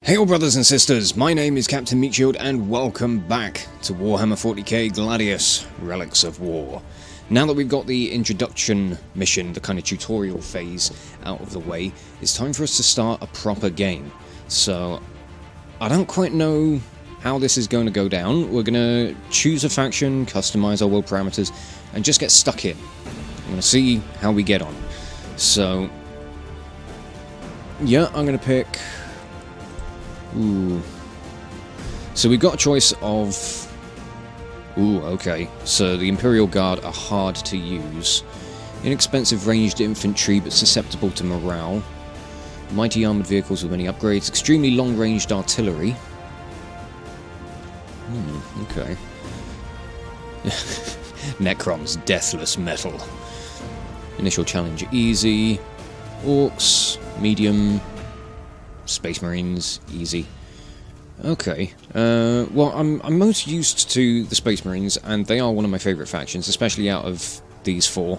Hey all brothers and sisters, my name is Captain Meatshield and welcome back to Warhammer 40k Gladius, Relics of War. Now that we've got the introduction mission, the kind of tutorial phase out of the way, it's time for us to start a proper game. So, I don't quite know how this is going to go down. We're going to choose a faction, customize our world parameters, and just get stuck in. I'm going to see how we get on. So, yeah, I'm going to pick... Ooh. So we've got a choice of... Ooh, okay. So the Imperial Guard are hard to use. Inexpensive ranged infantry, but susceptible to morale. Mighty armoured vehicles with many upgrades. Extremely long-ranged artillery. Okay. Necrons, deathless metal. Initial challenge easy. Orcs, medium. Space Marines, easy. Okay. Well, I'm most used to the Space Marines, and they are one of my favourite factions, especially out of these four.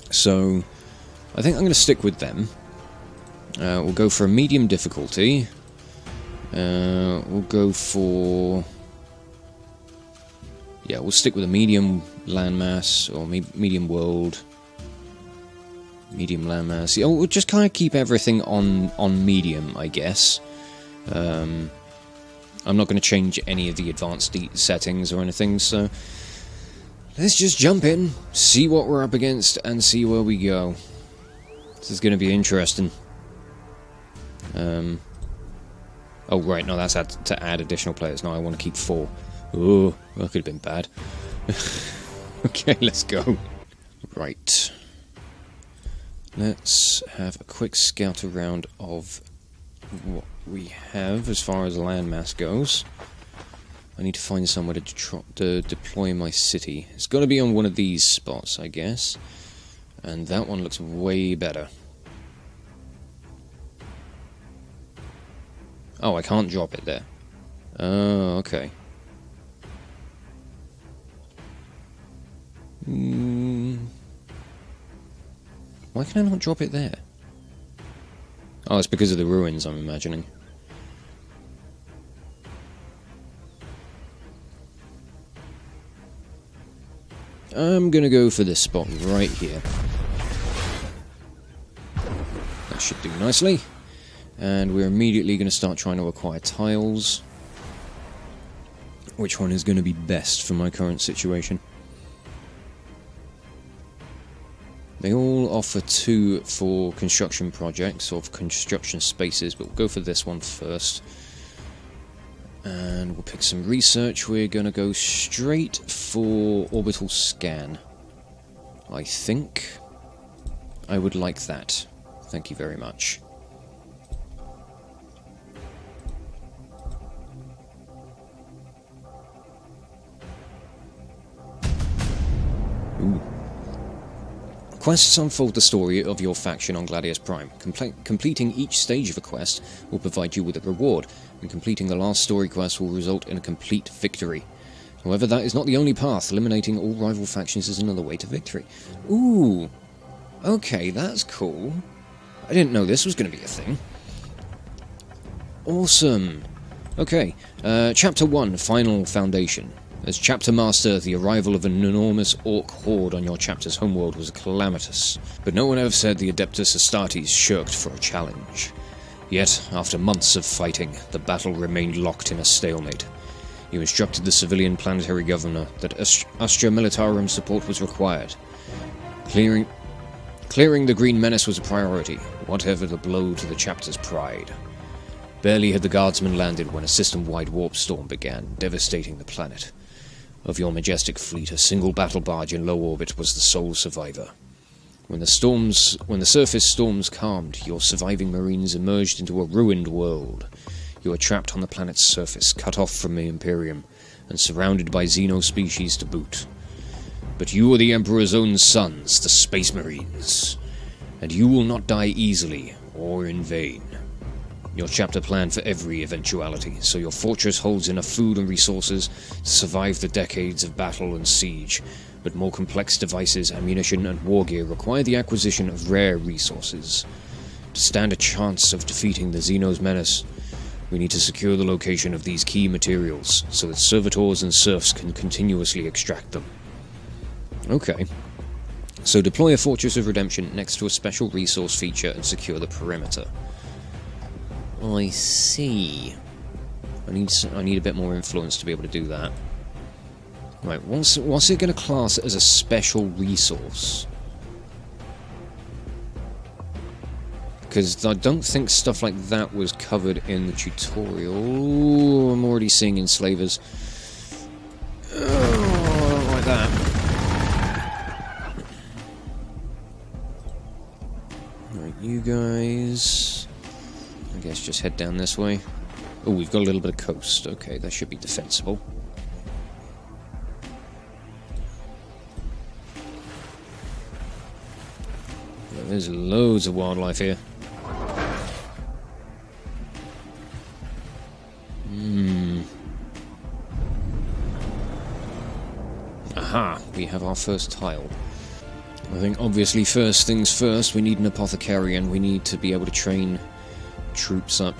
So, I think I'm going to stick with them. We'll go for a medium difficulty. We'll go for... Yeah, we'll stick with a medium landmass, or medium world. Medium landmass. Yeah, we'll just kind of keep everything on medium, I guess. I'm not going to change any of the advanced settings or anything, so... Let's just jump in, see what we're up against, and see where we go. This is going to be interesting. Oh, right, no, that's to add additional players. No, I want to keep 4. Oh, that could have been bad. Okay, let's go. Right. Let's have a quick scout around of what we have as far as landmass goes. I need to find somewhere to deploy my city. It's got to be on one of these spots, I guess. And that one looks way better. Oh, I can't drop it there. Oh, okay. Why can I not drop it there? Oh, it's because of the ruins, I'm imagining. I'm gonna go for this spot right here. That should do nicely. And we're immediately going to start trying to acquire tiles. Which one is going to be best for my current situation? They all offer 2 for construction projects, or for construction spaces, but we'll go for this one first. And we'll pick some research. We're going to go straight for orbital scan. I think I would like that. Thank you very much. Ooh. Quests unfold the story of your faction on Gladius Prime. Completing each stage of a quest will provide you with a reward, and completing the last story quest will result in a complete victory. However, that is not the only path. Eliminating all rival factions is another way to victory. Ooh! Okay, that's cool. I didn't know this was going to be a thing. Awesome! Okay, Chapter 1, Final Foundation. As Chapter Master, the arrival of an enormous orc horde on your chapter's homeworld was calamitous, but no one ever said the Adeptus Astartes shirked for a challenge. Yet, after months of fighting, the battle remained locked in a stalemate. You instructed the civilian planetary governor that Astra Militarum support was required. Clearing the Green Menace was a priority, whatever the blow to the chapter's pride. Barely had the guardsmen landed when a system-wide warp storm began, devastating the planet. Of your majestic fleet, a single battle barge in low orbit was the sole survivor. When the surface storms calmed, your surviving marines emerged into a ruined world. You were trapped on the planet's surface, cut off from the Imperium, and surrounded by xeno-species to boot. But you are the Emperor's own sons, the Space Marines, and you will not die easily or in vain. Your chapter planned for every eventuality, so your fortress holds enough food and resources to survive the decades of battle and siege, but more complex devices, ammunition, and war gear require the acquisition of rare resources. To stand a chance of defeating the Xeno's menace, We need to secure the location of these key materials, so that servitors and serfs can continuously extract them. Okay. So deploy a Fortress of Redemption next to a special resource feature and secure the perimeter. I see. I need a bit more influence to be able to do that. Right, what's it going to class as a special resource? Because I don't think stuff like that was covered in the tutorial. Ooh, I'm already seeing enslavers. Oh, I don't like that. Alright, you guys... I guess just head down this way. Oh, we've got a little bit of coast. Okay, that should be defensible. Yeah, there's loads of wildlife here. Aha, we have our first tile. I think obviously first things first, we need an apothecarian. We need to be able to train troops up.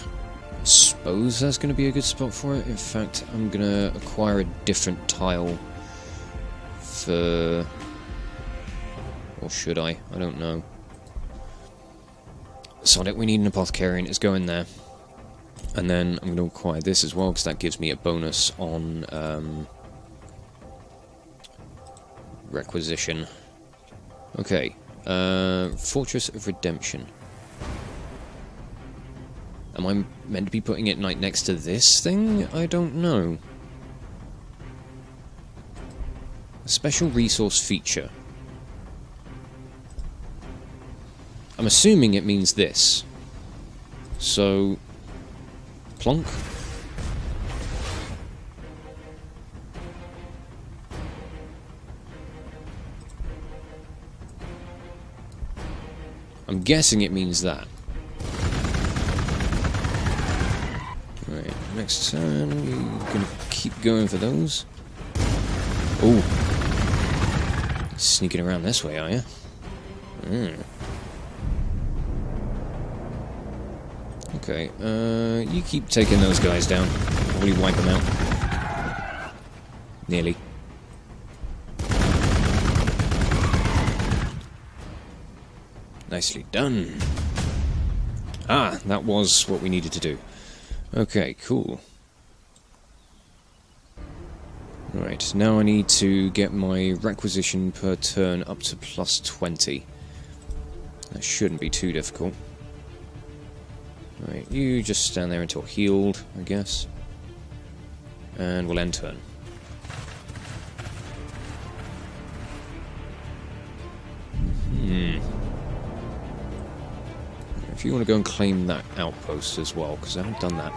I suppose that's going to be a good spot for it. In fact, I'm going to acquire a different tile for... Or should I? I don't know. Sonic, we need an apothecarian. It's going there. And then I'm going to acquire this as well, because that gives me a bonus on requisition. Okay. Fortress of Redemption. Am I meant to be putting it like next to this thing? I don't know. A special resource feature. I'm assuming it means this. So... plonk. I'm guessing it means that. Right, next turn we're gonna keep going for those. Oh. Sneaking around this way, are you? Okay, you keep taking those guys down. Probably wipe them out. Nearly. Nicely done. Ah, that was what we needed to do. Okay, cool. Right, now I need to get my requisition per turn up to plus 20. That shouldn't be too difficult. Right, you just stand there until healed, I guess. And we'll end turn. If you want to go and claim that outpost as well, because I haven't done that.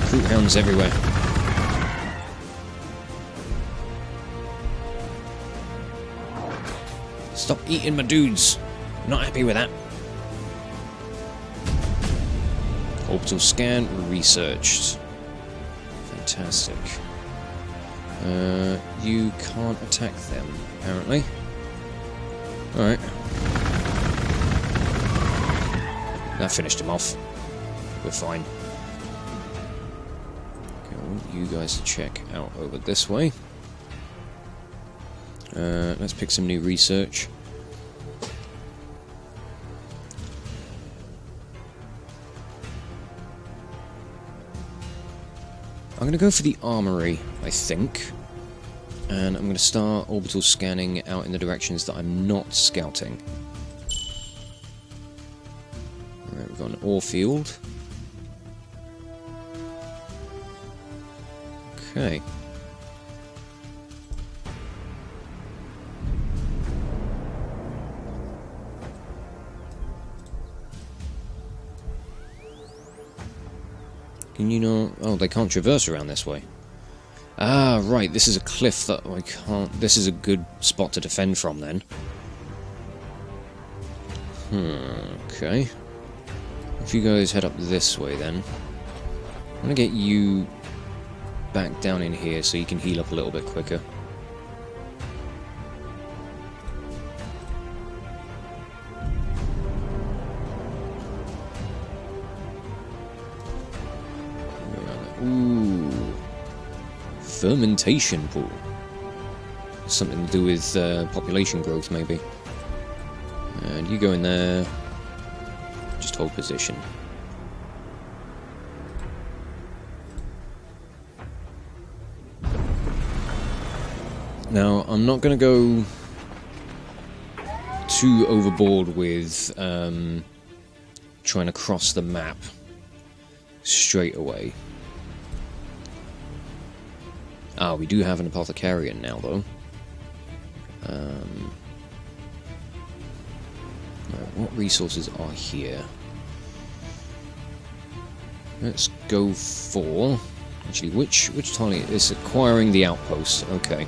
Fruit hounds everywhere. Stop eating my dudes. I'm not happy with that. Orbital scan researched. Fantastic. You can't attack them, apparently. Alright. That finished him off. We're fine. Okay, I want you guys to check out over this way. Let's pick some new research. I'm going to go for the armory, I think. And I'm going to start orbital scanning out in the directions that I'm not scouting. Alright, we've got an ore field. Okay. Can you not... Oh, they can't traverse around this way. Ah, right, this is a cliff that I can't... This is a good spot to defend from, then. Okay. If you guys head up this way, then. I'm gonna get you back down in here so you can heal up a little bit quicker. Ooh. Fermentation pool. Something to do with population growth, maybe. And you go in there. Just hold position. Now, I'm not going to go too overboard with trying to cross the map straight away. Ah, we do have an apothecarian now, though. Right, what resources are here? Let's go for... Actually, which tile is acquiring the outpost? Okay.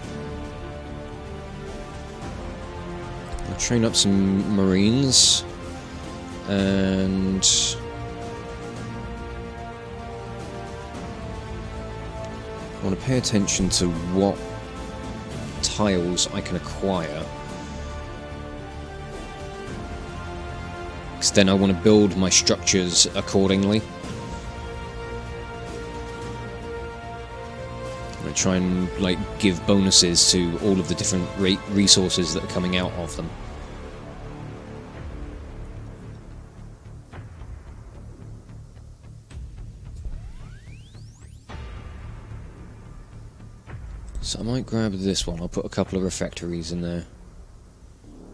I'll train up some marines. And... I want to pay attention to what tiles I can acquire. Because then I want to build my structures accordingly. I'm going to try and give bonuses to all of the different resources that are coming out of them. So I might grab this one. I'll put a couple of refectories in there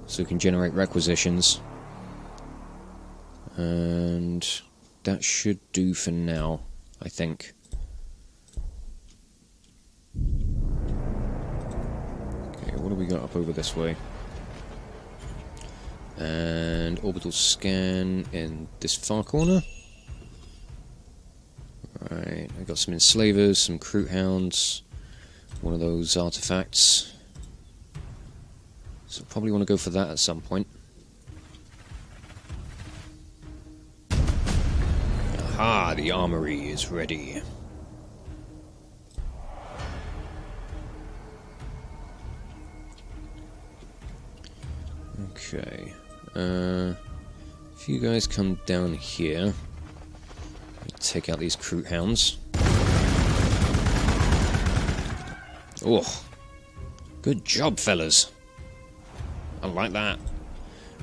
so we can generate requisitions. And that should do for now, I think. Okay, what do we got up over this way? And orbital scan in this far corner. Right, I got some enslavers, some Kroot hounds. One of those artifacts. So probably want to go for that at some point. Aha, the armory is ready. Okay. If you guys come down here, take out these Kroot hounds. Oh, good job, fellas. I like that.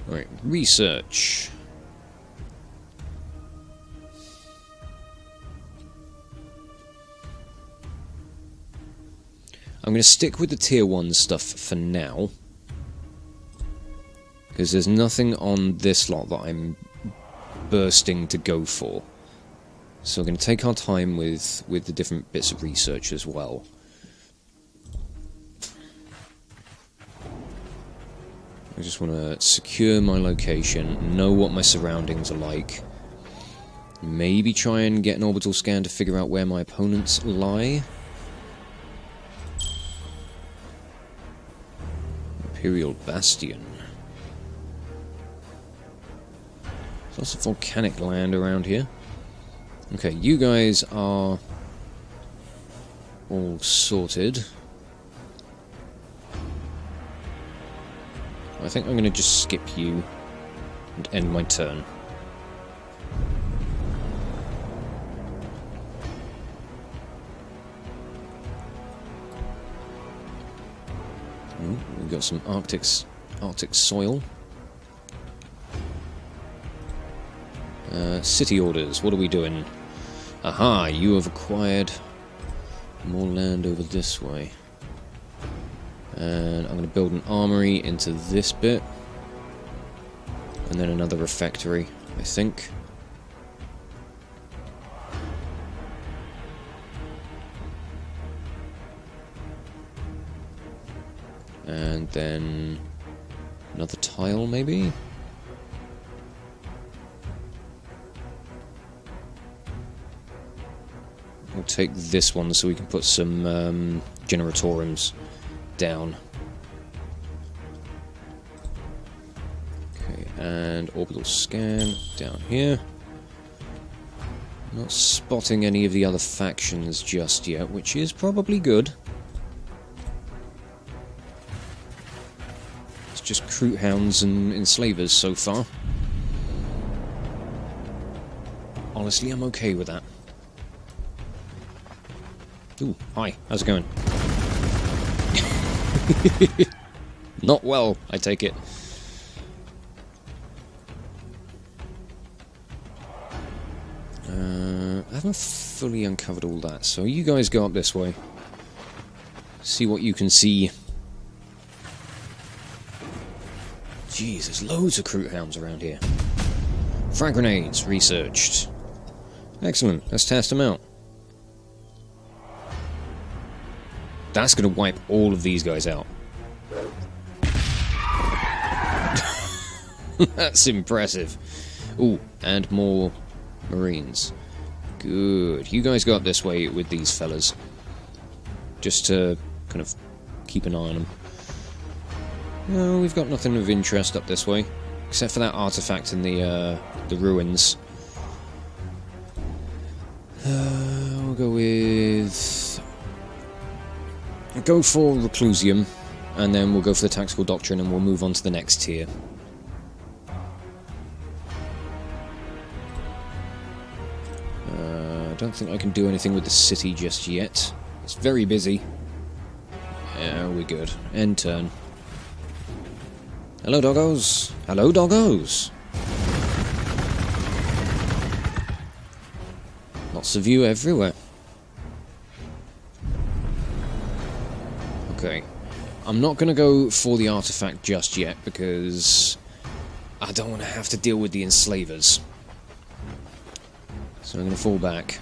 Alright, research. I'm going to stick with the tier 1 stuff for now. Because there's nothing on this lot that I'm bursting to go for. So we're going to take our time with the different bits of research as well. I just want to secure my location, know what my surroundings are like. Maybe try and get an orbital scan to figure out where my opponents lie. Imperial Bastion. There's lots of volcanic land around here. Okay, you guys are all sorted. I think I'm going to just skip you and end my turn. Ooh, we've got some Arctic soil. City orders, what are we doing? Aha, you have acquired more land over this way. And I'm going to build an armory into this bit. And then another refectory, I think. And then another tile, maybe? We'll take this one so we can put some generatoriums down. Okay, and orbital scan down here. Not spotting any of the other factions just yet, which is probably good. It's just Croot Hounds and Enslavers so far. Honestly, I'm okay with that. Ooh, hi, how's it going? Not well, I take it. I haven't fully uncovered all that, so you guys go up this way. See what you can see. Jeez, there's loads of Croot Hounds around here. Frag grenades, researched. Excellent, let's test them out. That's going to wipe all of these guys out. That's impressive. Ooh, and more Marines. Good. You guys go up this way with these fellas. Just to kind of keep an eye on them. No, we've got nothing of interest up this way. Except for that artifact in the ruins. We'll go with... Go for Reclusium, and then we'll go for the Tactical Doctrine, and we'll move on to the next tier. I don't think I can do anything with the city just yet. It's very busy. Yeah, we're good. End turn. Hello, doggos. Hello, doggos. Lots of you everywhere. Okay. I'm not going to go for the artifact just yet, because I don't want to have to deal with the enslavers. So I'm going to fall back.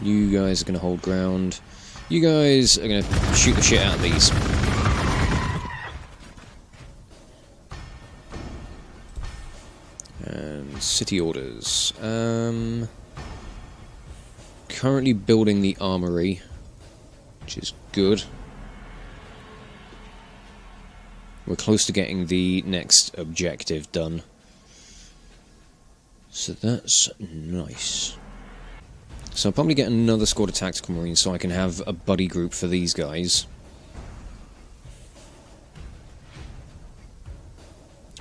You guys are going to hold ground. You guys are going to shoot the shit out of these. And city orders. Currently building the armory, which is good. We're close to getting the next objective done. So that's nice. So I'll probably get another squad of Tactical Marines so I can have a buddy group for these guys.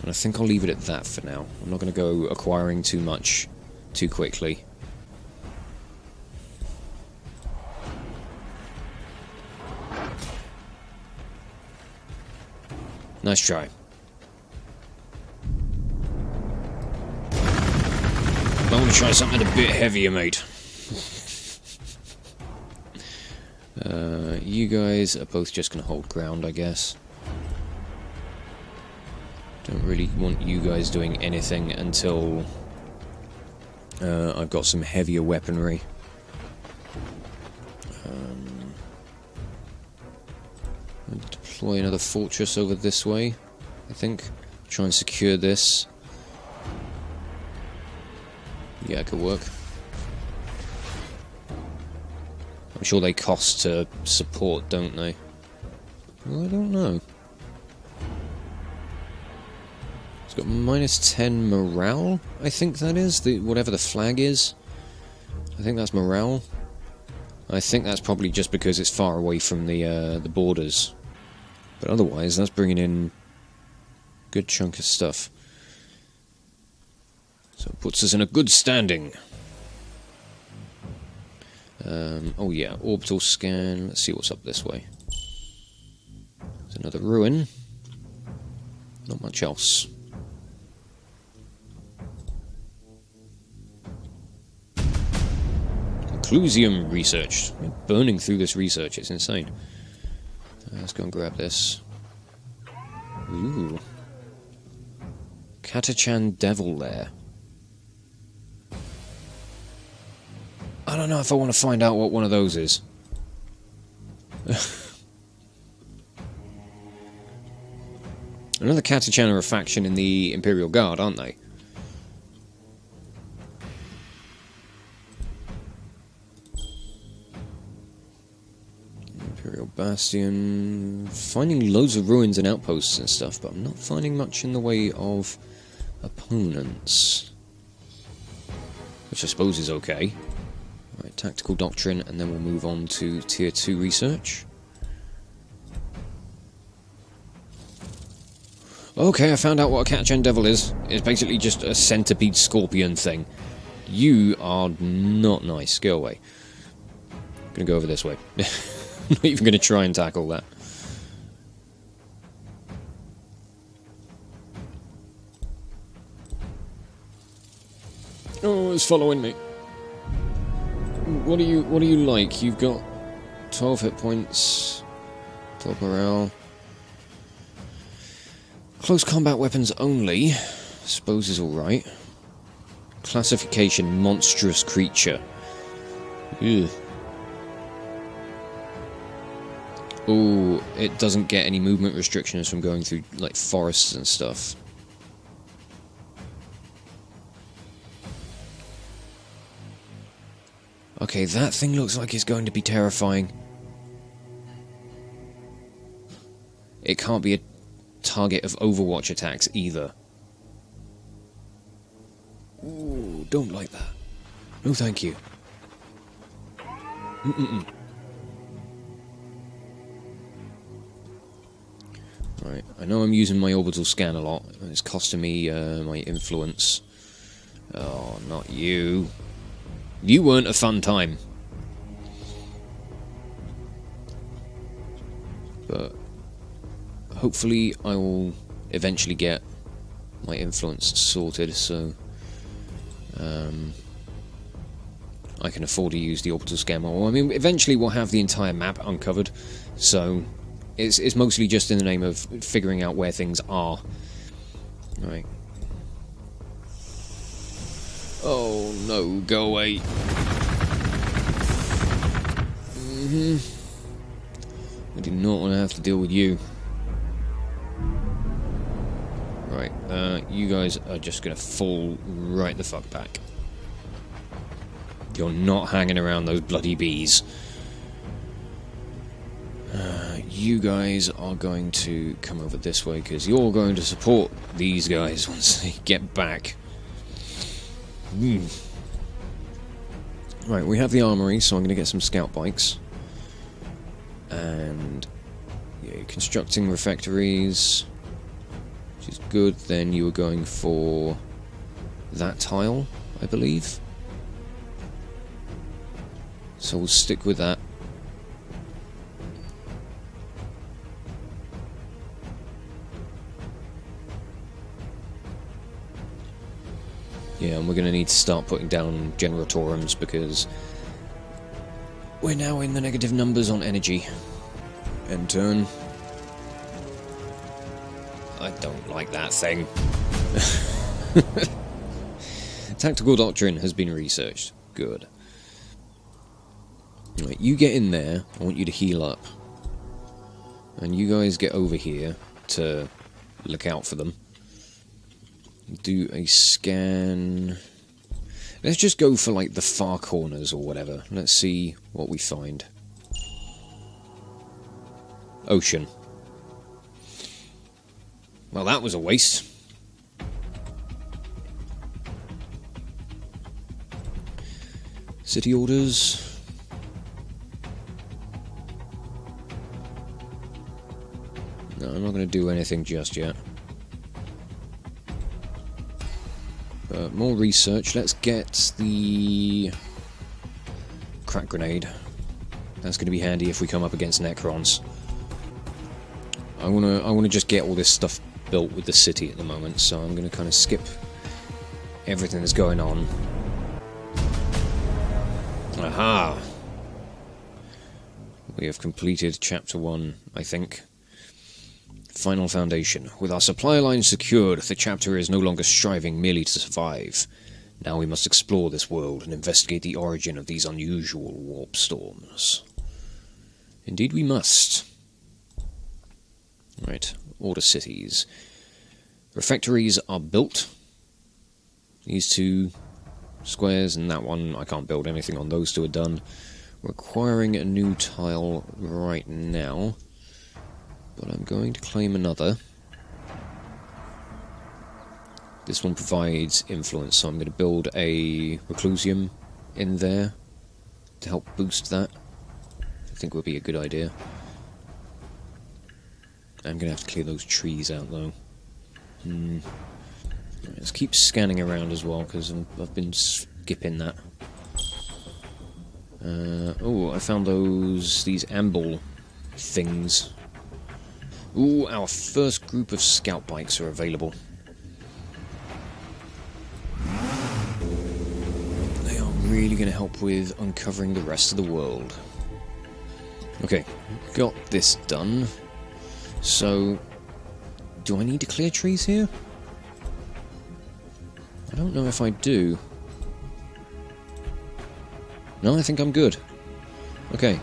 And I think I'll leave it at that for now. I'm not going to go acquiring too much too quickly. Nice try. I want to try something a bit heavier, mate. You guys are both just going to hold ground, I guess. Don't really want you guys doing anything until I've got some heavier weaponry. I'll deploy another fortress over this way, I think. Try and secure this. Yeah, it could work. I'm sure they cost to support, don't they? Well, I don't know. It's got -10 morale, I think that is. Whatever the flag is. I think that's morale. I think that's probably just because it's far away from the borders. But otherwise, that's bringing in a good chunk of stuff. So it puts us in a good standing. Oh yeah, orbital scan. Let's see what's up this way. There's another ruin. Not much else. Reclusium researched. We're burning through this research, it's insane. Let's go and grab this. Ooh. Catachan Devil Lair. I don't know if I want to find out what one of those is. Another Catachan are a faction in the Imperial Guard, aren't they? Imperial Bastion. Finding loads of ruins and outposts and stuff, but I'm not finding much in the way of opponents. Which I suppose is okay. Right, tactical doctrine, and then we'll move on to tier 2 research. Okay, I found out what a catch-end devil is. It's basically just a centipede scorpion thing. You are not nice. Go away. I'm gonna go over this way. I'm not even gonna try and tackle that. Oh, it's following me. What do you like? You've got 12 hit points, 12 morale. Close combat weapons only. Suppose is alright. Classification monstrous creature. Ugh. Oh, it doesn't get any movement restrictions from going through like forests and stuff. Okay, that thing looks like it's going to be terrifying. It can't be a target of Overwatch attacks either. Ooh, don't like that. No thank you. Right, I know I'm using my orbital scan a lot. It's costing me my influence. Oh, not you. You weren't a fun time. But hopefully I will eventually get my influence sorted, so I can afford to use the orbital scan model. I mean, eventually we'll have the entire map uncovered, so it's mostly just in the name of figuring out where things are. Right. Oh no, go away. I do not want to have to deal with you. Right, you guys are just gonna fall right the fuck back. You're not hanging around those bloody bees. You guys are going to come over this way, because you're going to support these guys once they get back. Right, we have the armory, so I'm going to get some scout bikes. And yeah, constructing refectories, which is good. Then you were going for that tile, I believe. So we'll stick with that. Yeah, and we're going to need to start putting down generatoriums because we're now in the negative numbers on energy. End turn. I don't like that thing. Tactical doctrine has been researched. Good. Right, you get in there. I want you to heal up. And you guys get over here to look out for them. Do a scan. Let's just go for like the far corners or whatever. Let's see what we find. Ocean. Well, that was a waste. City orders. No, I'm not going to do anything just yet. More research. Let's get the crack grenade. That's going to be handy if we come up against Necrons. I wanna just get all this stuff built with the city at the moment, so I'm going to kind of skip everything that's going on. Aha! We have completed Chapter 1, I think. Final Foundation. With our supply line secured, the chapter is no longer striving merely to survive. Now we must explore this world and investigate the origin of these unusual warp storms. Indeed we must. Right, order cities. Refectories are built. These two squares and that one, I can't build anything on. Those two are done. Requiring a new tile right now. But I'm going to claim another. This one provides influence, so I'm going to build a Reclusium in there. to help boost that. I think would be a good idea. I'm going to have to clear those trees out, though. Right, let's keep scanning around as well, because I've been skipping that. Oh, I found these amble things. Ooh, our first group of scout bikes are available. They are really going to help with uncovering the rest of the world. Okay, got this done. So, do I need to clear trees here? I don't know if I do. No, I think I'm good. Okay.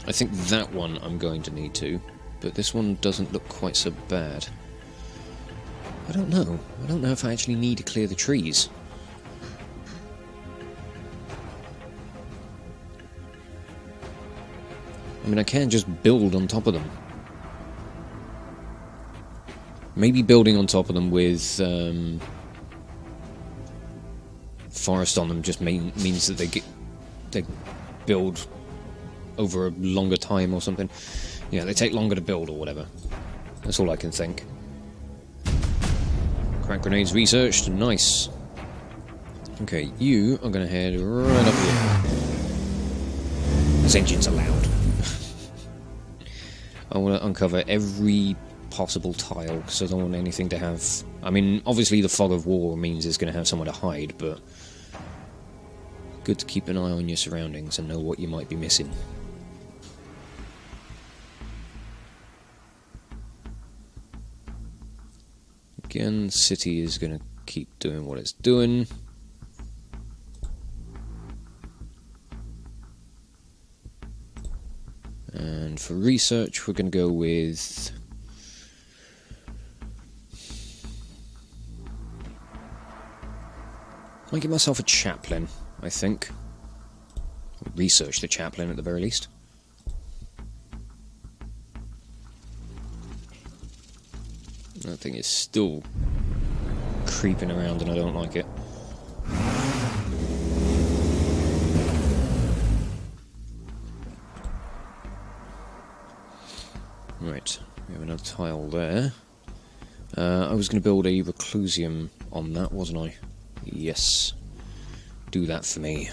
I think that one I'm going to need to, but this one doesn't look quite so bad. I don't know. I don't know if I actually need to clear the trees. I mean, I can just build on top of them. Maybe building on top of them with forest on them just means that they build over a longer time or something. Yeah, they take longer to build or whatever. That's all I can think. Crack grenades researched. Nice. Okay, you are going to head right up here. This engine's are loud. I want to uncover every possible tile, because I don't want anything to have... I mean, obviously the fog of war means it's going to have somewhere to hide, but... good to keep an eye on your surroundings and know what you might be missing. Again, the city is going to keep doing what it's doing. And for research, we're going to go with... might give myself a chaplain, I think. Research the chaplain at the very least. That thing is still creeping around and I don't like it. Right, we have another tile there. I was going to build a reclusium on that, wasn't I? Yes. Do that for me.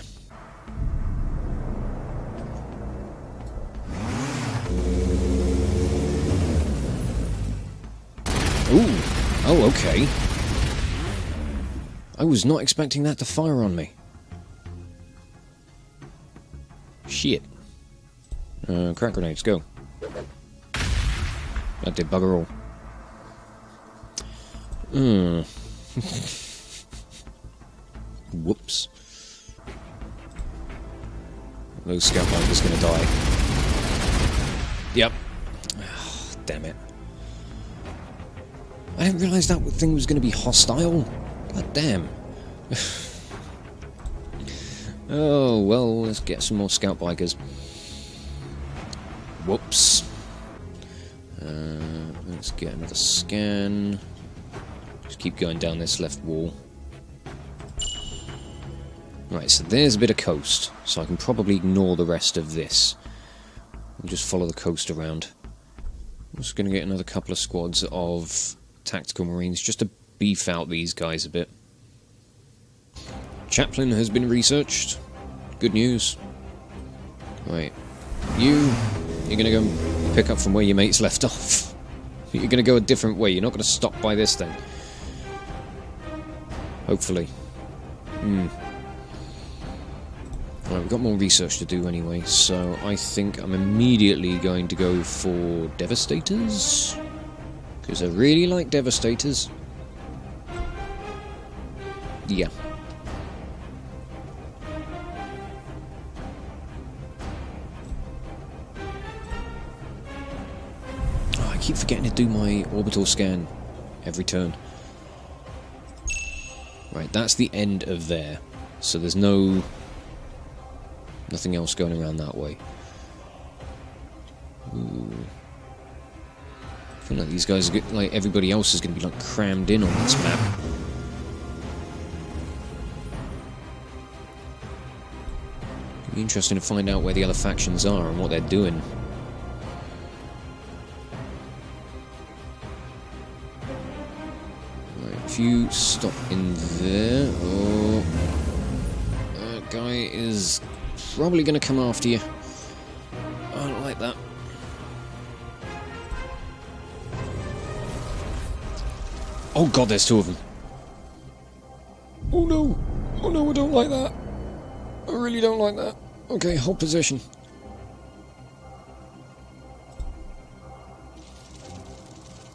Ooh! Oh, okay. I was not expecting that to fire on me. Shit. Crack grenades, go. That did bugger all. Whoops. Those scout bikers gonna die. Yep. Oh, damn it. I didn't realise that thing was gonna be hostile. God damn. Oh, well, let's get some more scout bikers. Whoops. Let's get another scan. Just keep going down this left wall. Right, so there's a bit of coast, so I can probably ignore the rest of this. And just follow the coast around. I'm just going to get another couple of squads of tactical marines, just to beef out these guys a bit. Chaplain has been researched. Good news. Right, you're going to go pick up from where your mates left off. You're going to go a different way, you're not going to stop by this thing. Hopefully. Right, we've got more research to do anyway, so I think I'm immediately going to go for Devastators. Because I really like Devastators. Yeah. Oh, I keep forgetting to do my orbital scan every turn. Right, that's the end of there. So there's nothing else going around that way. Ooh. I feel like these guys are like everybody else is going to be like crammed in on this map. It'd be interesting to find out where the other factions are and what they're doing. Right, if you stop in there... Oh... That guy is probably going to come after you. I don't like that. Oh god, there's two of them. Oh no! Oh no, I don't like that. I really don't like that. Okay, hold position.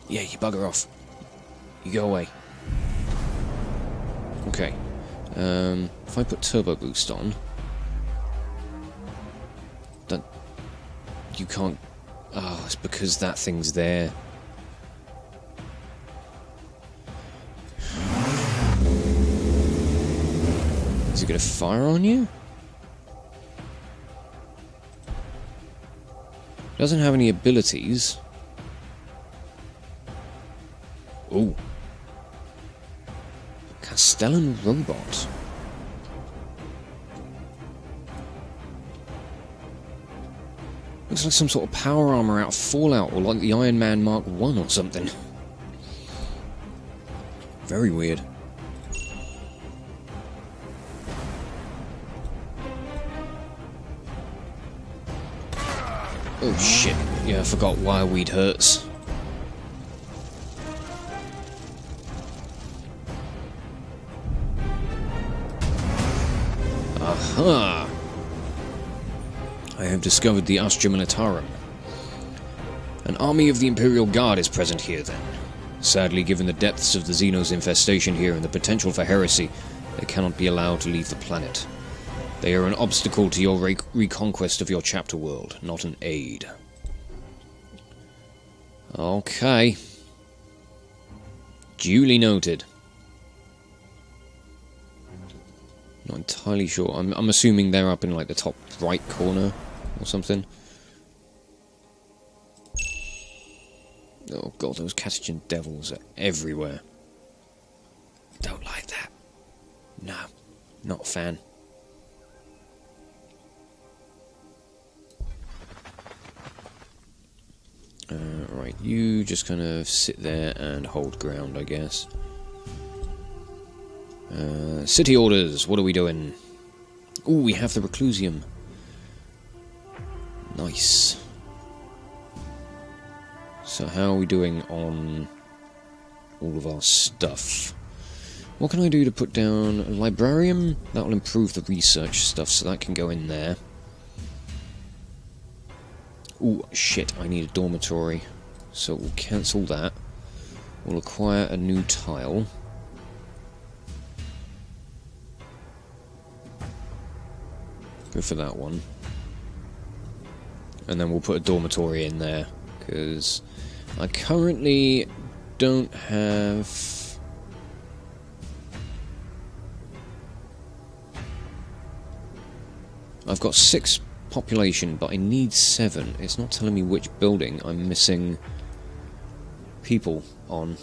Yeah, you bugger off. You go away. Okay. If I put turbo boost on... That... You can't... Oh, it's because that thing's there. Is it going to fire on you? Doesn't have any abilities. Ooh. Castellan robot. Looks like some sort of power armor out of Fallout, or like the Iron Man Mark 1 or something. Very weird. Oh shit, yeah, I forgot wireweed hurts. Aha! I have discovered the Astra Militarum. An army of the Imperial Guard is present here then. Sadly, given the depths of the Xenos' infestation here and the potential for heresy, they cannot be allowed to leave the planet. They are an obstacle to your reconquest of your chapter world, not an aid. Okay. Duly noted. Not entirely sure. I'm assuming they're up in like the top right corner or something. Oh god, those Catagen devils are everywhere. Don't like that. No, not a fan. Right, you just kind of sit there and hold ground, I guess. City orders, what are we doing? Ooh, we have the Reclusium. Nice. So how are we doing on all of our stuff? What can I do to put down a librarium? That will improve the research stuff, so that can go in there. Ooh, shit, I need a dormitory. So we'll cancel that. We'll acquire a new tile. Go for that one. And then we'll put a dormitory in there, because I currently don't have... I've got 6 population, but I need 7. It's not telling me which building I'm missing people on.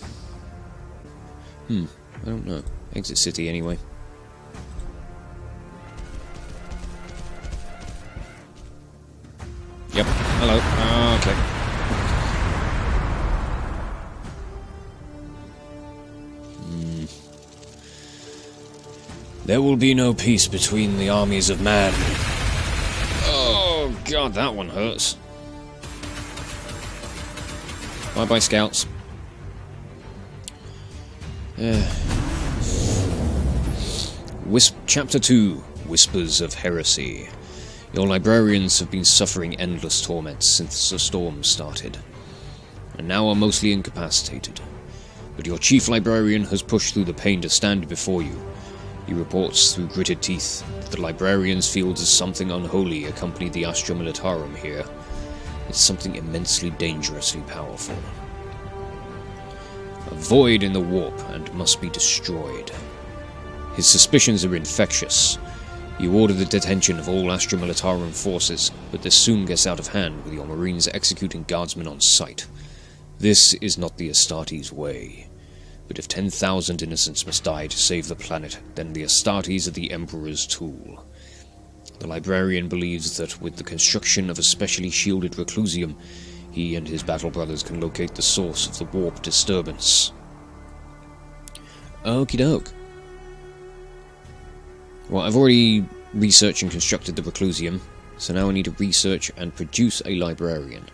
I don't know. Exit city anyway. Yep. Hello. Okay. There will be no peace between the armies of man. Oh god, that one hurts. Bye-bye, scouts. Chapter 2, Whispers of Heresy. Your librarians have been suffering endless torments since the storm started, and now are mostly incapacitated. But your chief librarian has pushed through the pain to stand before you. He reports through gritted teeth that the librarians feel as something unholy accompanied the Astra Militarum here. It's something immensely dangerously powerful. A void in the warp and must be destroyed. His suspicions are infectious. You order the detention of all Astra Militarum forces, but this soon gets out of hand with your Marines executing guardsmen on sight. This is not the Astartes way. But if 10,000 innocents must die to save the planet, then the Astartes are the Emperor's tool. The librarian believes that with the construction of a specially shielded reclusium, he and his battle brothers can locate the source of the warp disturbance. Okie doke. Well, I've already researched and constructed the reclusium, so now I need to research and produce a librarian.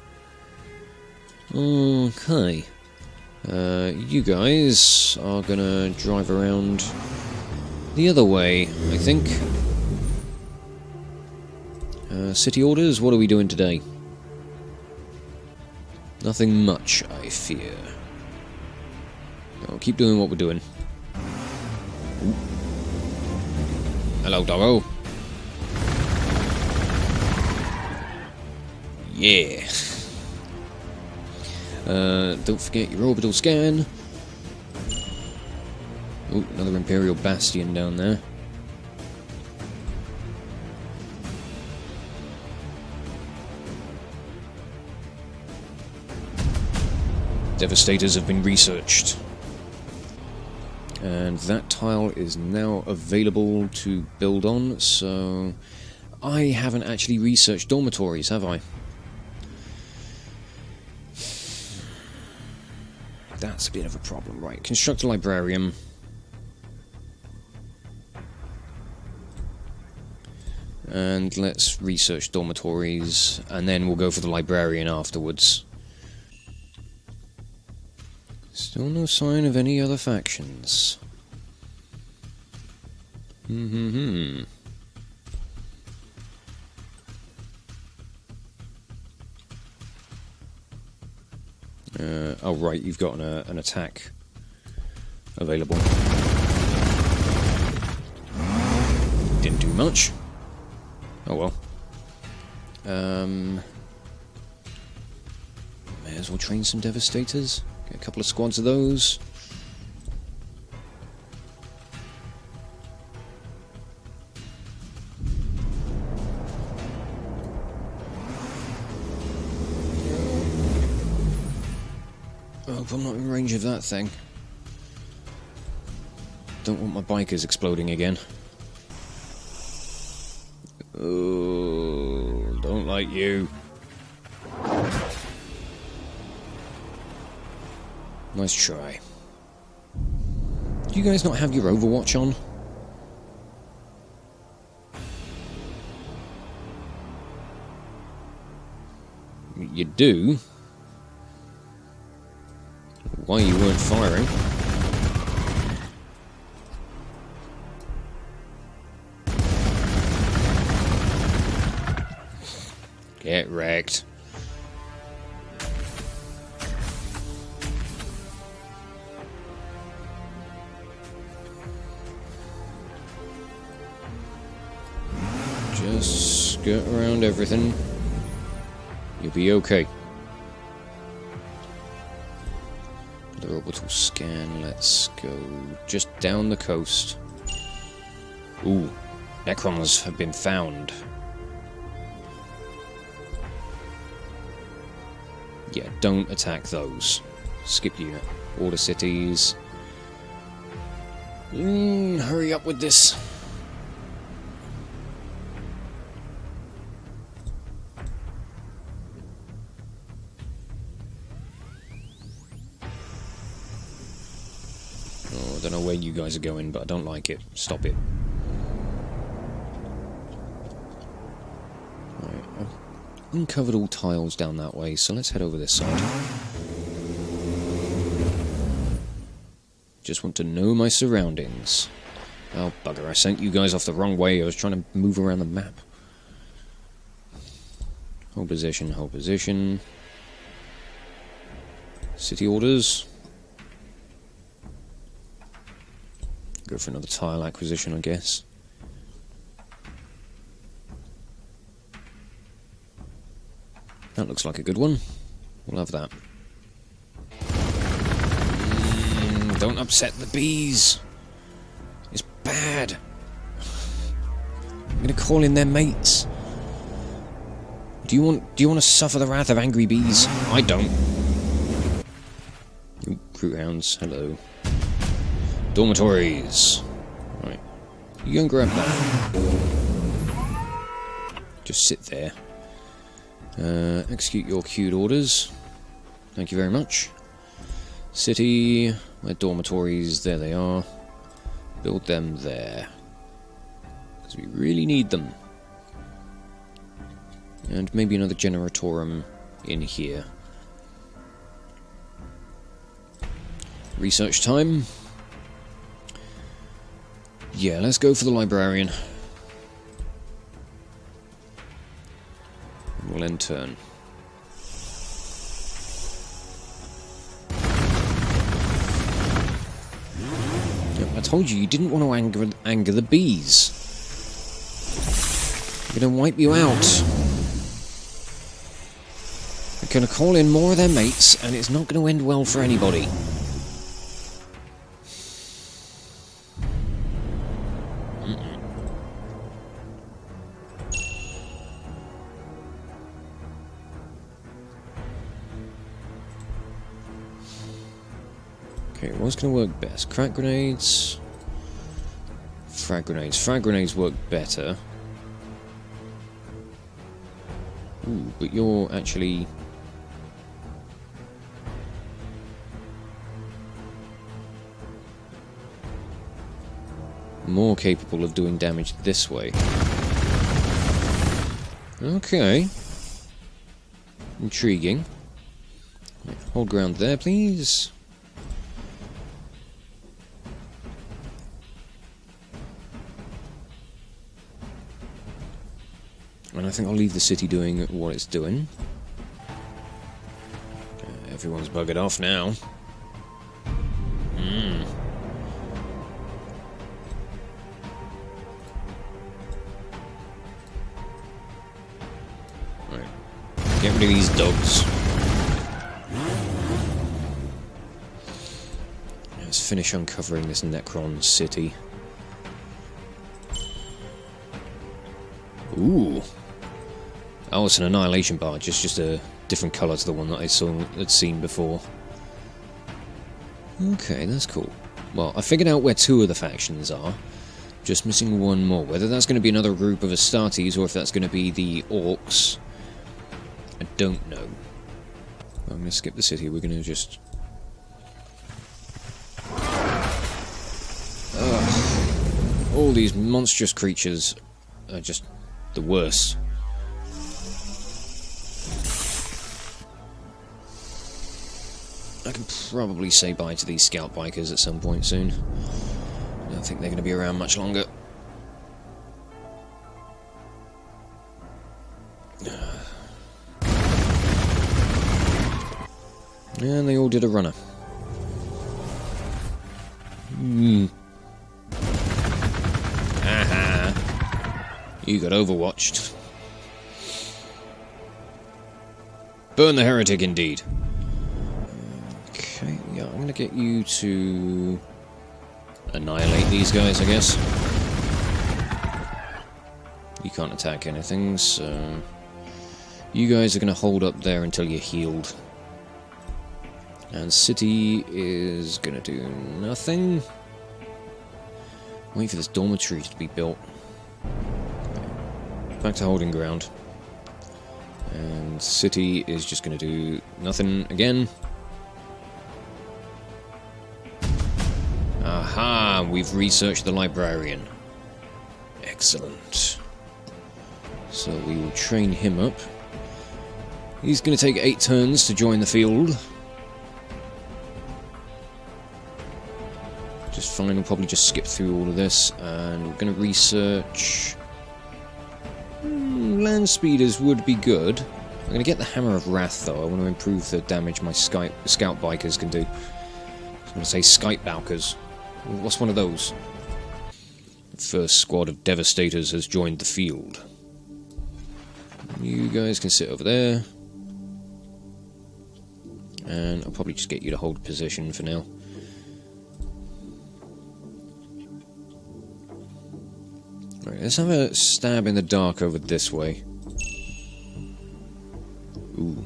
Okay. You guys are gonna drive around the other way, I think. City orders, what are we doing today? Nothing much, I fear. I'll keep doing what we're doing. Ooh. Hello, doggo. Yeah. Don't forget your orbital scan. Oh, another Imperial Bastion down there. Devastators have been researched. And that tile is now available to build on, so I haven't actually researched dormitories, have I? That's a bit of a problem, right? Construct a librarium. And let's research dormitories, and then we'll go for the librarian afterwards. Still no sign of any other factions. Oh right, you've got an attack available. Didn't do much. Oh well. May as well train some Devastators. Get a couple of squads of those. I hope I'm not in range of that thing. Don't want my bikers exploding again. Oh, don't like you. Nice try. Do you guys not have your Overwatch on? You do? Why you weren't firing? Get wrecked. Just skirt around everything. You'll be okay. The orbital scan, let's go just down the coast. Ooh, Necrons have been found. Yeah, don't attack those. Skip unit. Order cities. Hurry up with this. Oh, I don't know where you guys are going, but I don't like it. Stop it. Right, I've uncovered all tiles down that way, so let's head over this side. Just want to know my surroundings. Oh, bugger, I sent you guys off the wrong way. I was trying to move around the map. Hold position, hold position. City orders. Go for another tile acquisition, I guess. That looks like a good one. We'll have that. Don't upset the bees. It's bad. I'm gonna call in their mates. Do you want to suffer the wrath of angry bees? I don't. Ooh, crew hounds, hello. Dormitories. Right. You go and grab that. Just sit there. Execute your queued orders. Thank you very much. City, where dormitories, there they are. Build them there. Because we really need them. And maybe another generatorum in here. Research time. Yeah, let's go for the librarian. We'll end turn. I told you didn't want to anger the bees. They're going to wipe you out. They're going to call in more of their mates, and it's not going to end well for anybody. Okay, what's going to work best? Crack grenades? Frag grenades. Frag grenades work better. Ooh, but you're actually... more capable of doing damage this way. Okay. Intriguing. Hold ground there, please. And I think I'll leave the city doing what it's doing. Everyone's buggered off now. Right. Get rid of these dogs. Let's finish uncovering this Necron city. Ooh. Oh, it's an annihilation bar, just a different colour to the one that I'd seen before. Okay, that's cool. Well, I figured out where two of the factions are. Just missing one more. Whether that's going to be another group of Astartes or if that's going to be the Orcs, I don't know. I'm going to skip the city. We're going to just... Ugh. All these monstrous creatures are just the worst. I can probably say bye to these scout bikers at some point soon. I don't think they're going to be around much longer. And they all did a runner. Aha! You got overwatched. Burn the heretic, indeed. Okay, yeah, I'm going to get you to annihilate these guys, I guess. You can't attack anything, so... You guys are going to hold up there until you're healed. And city is going to do nothing. Wait for this dormitory to be built. Back to holding ground. And city is just going to do nothing again. Aha! We've researched the librarian. Excellent. So we will train him up. He's going to take 8 turns to join the field. Just fine, we'll probably just skip through all of this. And we're going to research... land speeders would be good. I'm going to get the Hammer of Wrath, though. I want to improve the damage my scout bikers can do. I was going to say Skype Balkers. What's one of those? The first squad of Devastators has joined the field. You guys can sit over there. And I'll probably just get you to hold position for now. Right, let's have a stab in the dark over this way. Ooh.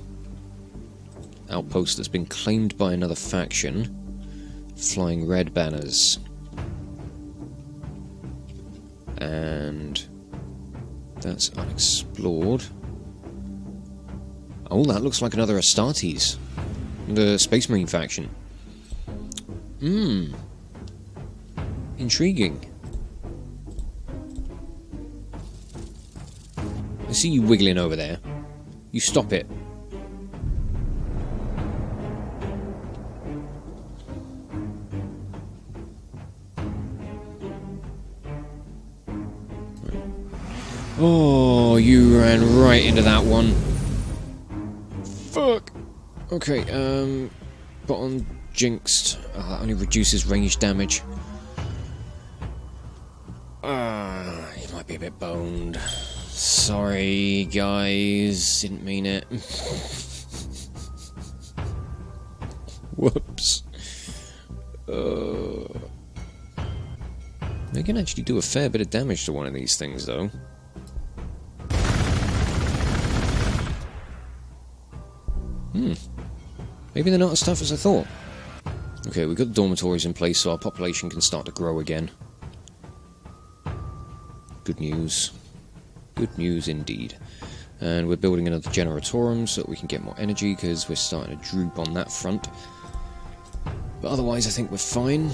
Outpost that's been claimed by another faction. Flying red banners. And That's unexplored. Oh, that looks like another Astartes. The Space Marine faction. Intriguing. I see you wiggling over there. You stop it. Oh, you ran right into that one. Fuck. Okay, bottom jinxed. Oh, that only reduces range damage. He might be a bit boned. Sorry, guys. Didn't mean it. Whoops. They can actually do a fair bit of damage to one of these things, though. Maybe they're not as tough as I thought. Okay, we've got the dormitories in place, so our population can start to grow again. Good news. Good news indeed. And we're building another Generatorum so that we can get more energy, because we're starting to droop on that front. But otherwise, I think we're fine.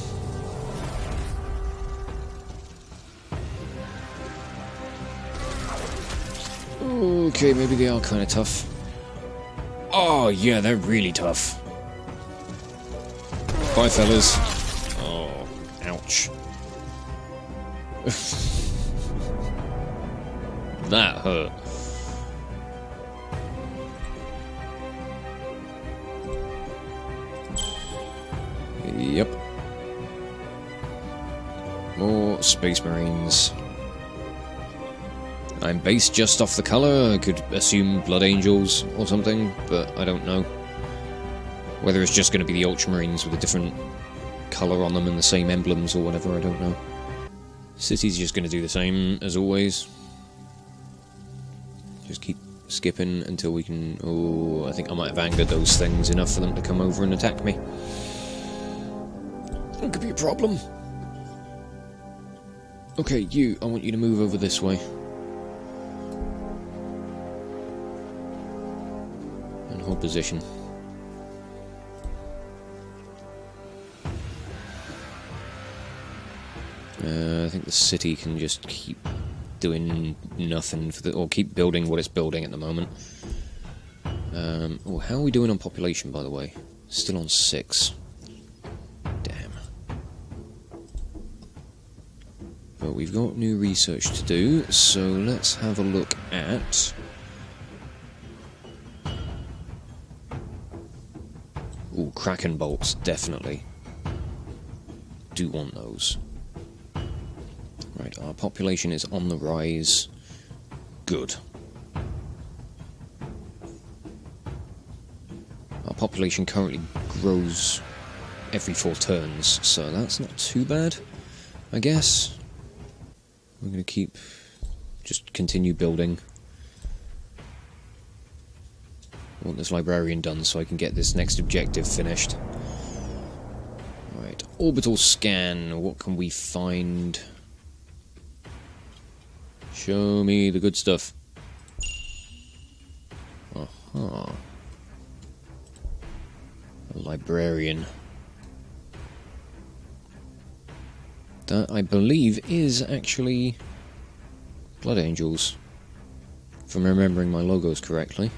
Okay, maybe they are kind of tough. Oh, yeah, they're really tough. Bye, fellas. Oh, ouch. That hurt. Yep. More Space Marines. I'm based just off the colour. I could assume Blood Angels or something, but I don't know. Whether it's just going to be the Ultramarines with a different colour on them and the same emblems or whatever, I don't know. City's just going to do the same as always. Just keep skipping until we can... Oh, I think I might have angered those things enough for them to come over and attack me. That could be a problem. Okay, I want you to move over this way. And hold position. I think the city can just keep doing nothing for or keep building what it's building at the moment. Oh, how are we doing on population, by the way? Still on 6. Damn. But we've got new research to do, so let's have a look at... Ooh, Kraken bolts, definitely. Do want those. Right, our population is on the rise. Good. Our population currently grows every 4 turns, so that's not too bad, I guess. We're going to just continue building. I want this librarian done so I can get this next objective finished. Right, orbital scan, what can we find? Show me the good stuff. A librarian. That, I believe, is actually Blood Angels. If I'm remembering my logos correctly.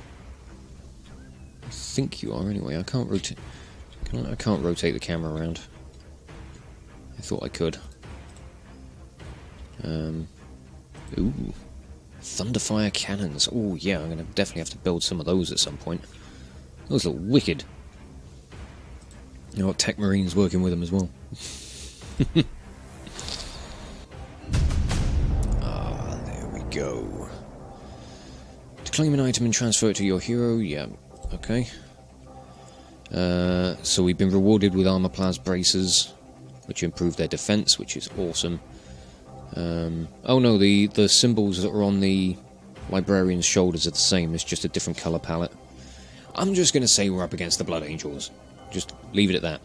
I think you are, anyway. I can't rotate... I can't rotate the camera around. I thought I could. Ooh. Thunderfire cannons. Oh yeah, I'm going to definitely have to build some of those at some point. Those look wicked. You know what, Tech Marine's working with them as well. There we go. To claim an item and transfer it to your hero, yeah, okay. So we've been rewarded with armor plas braces, which improve their defense, which is awesome. Oh no, the symbols that are on the librarian's shoulders are the same, it's just a different colour palette. I'm just going to say we're up against the Blood Angels. Just leave it at that.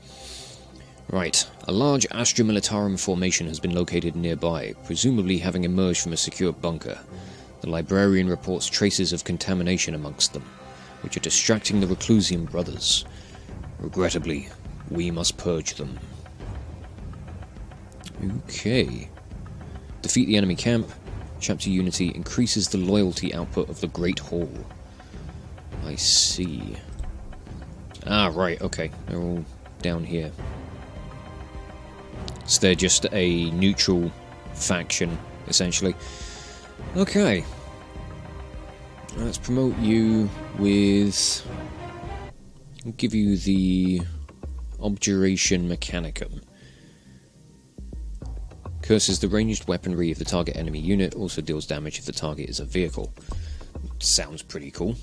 Right, a large Astra Militarum formation has been located nearby, presumably having emerged from a secure bunker. The librarian reports traces of contamination amongst them, which are distracting the Reclusian brothers. Regrettably, we must purge them. Okay. Defeat the enemy camp. Chapter Unity increases the loyalty output of the Great Hall. I see. Ah, right, okay. They're all down here. So they're just a neutral faction, essentially. Okay. Let's promote you with... I'll give you the Objuration Mechanicum. Curses the ranged weaponry of the target enemy unit, also deals damage if the target is a vehicle. Sounds pretty cool.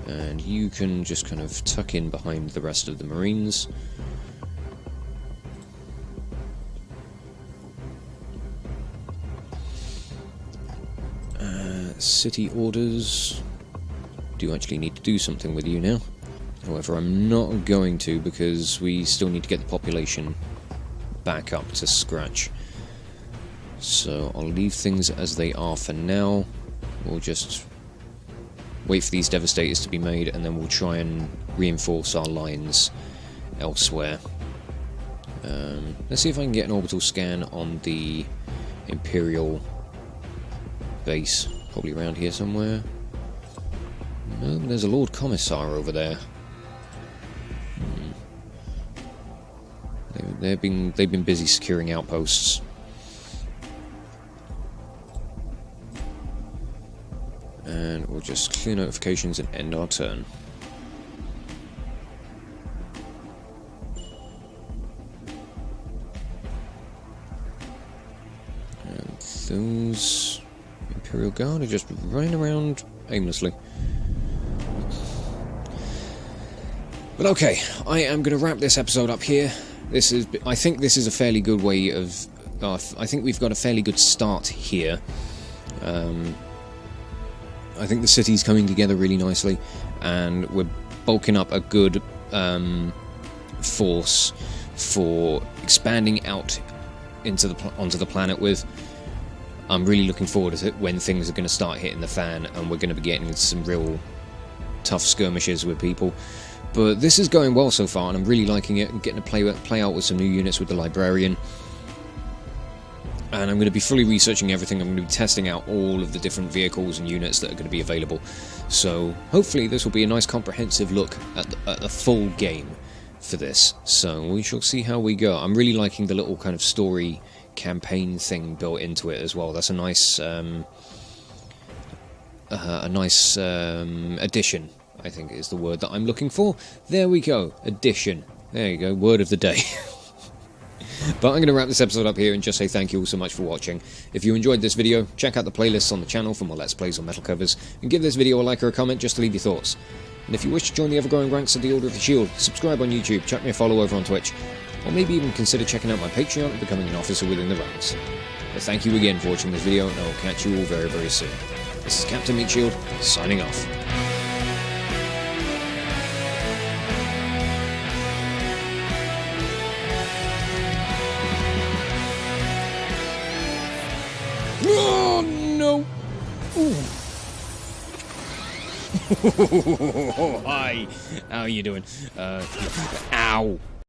And you can just kind of tuck in behind the rest of the Marines. City orders. Do actually need to do something with you now. However, I'm not going to, because we still need to get the population back up to scratch. So I'll leave things as they are for now. We'll just wait for these devastators to be made, and then we'll try and reinforce our lines elsewhere. Let's see if I can get an orbital scan on the Imperial base. Probably around here somewhere. No, there's a Lord Commissar over there. They've been busy securing outposts. And we'll just clear notifications and end our turn. And those Imperial Guard are just running around aimlessly. But okay, I am going to wrap this episode up here. I think this is a fairly good way of... I think we've got a fairly good start here. I think the city's coming together really nicely, and we're bulking up a good force for expanding out onto the planet with. I'm really looking forward to it when things are going to start hitting the fan, and we're going to be getting into some real tough skirmishes with people. But this is going well so far, and I'm really liking it. I'm getting to play out with some new units with the Librarian. And I'm going to be fully researching everything. I'm going to be testing out all of the different vehicles and units that are going to be available. So hopefully this will be a nice comprehensive look at the full game for this. So we shall see how we go. I'm really liking the little kind of story campaign thing built into it as well. That's a nice addition, I think is the word that I'm looking for. There we go, addition. There you go, word of the day. But I'm going to wrap this episode up here and just say thank you all so much for watching. If you enjoyed this video, check out the playlists on the channel for more Let's Plays on metal covers, and give this video a like or a comment just to leave your thoughts. And if you wish to join the ever-growing ranks of the Order of the Shield, subscribe on YouTube, chuck me a follow over on Twitch, or maybe even consider checking out my Patreon and becoming an officer within the ranks. But thank you again for watching this video, and I will catch you all very, very soon. This is Captain Meatshield, signing off. Oh, no! Hi! How are you doing? Ow!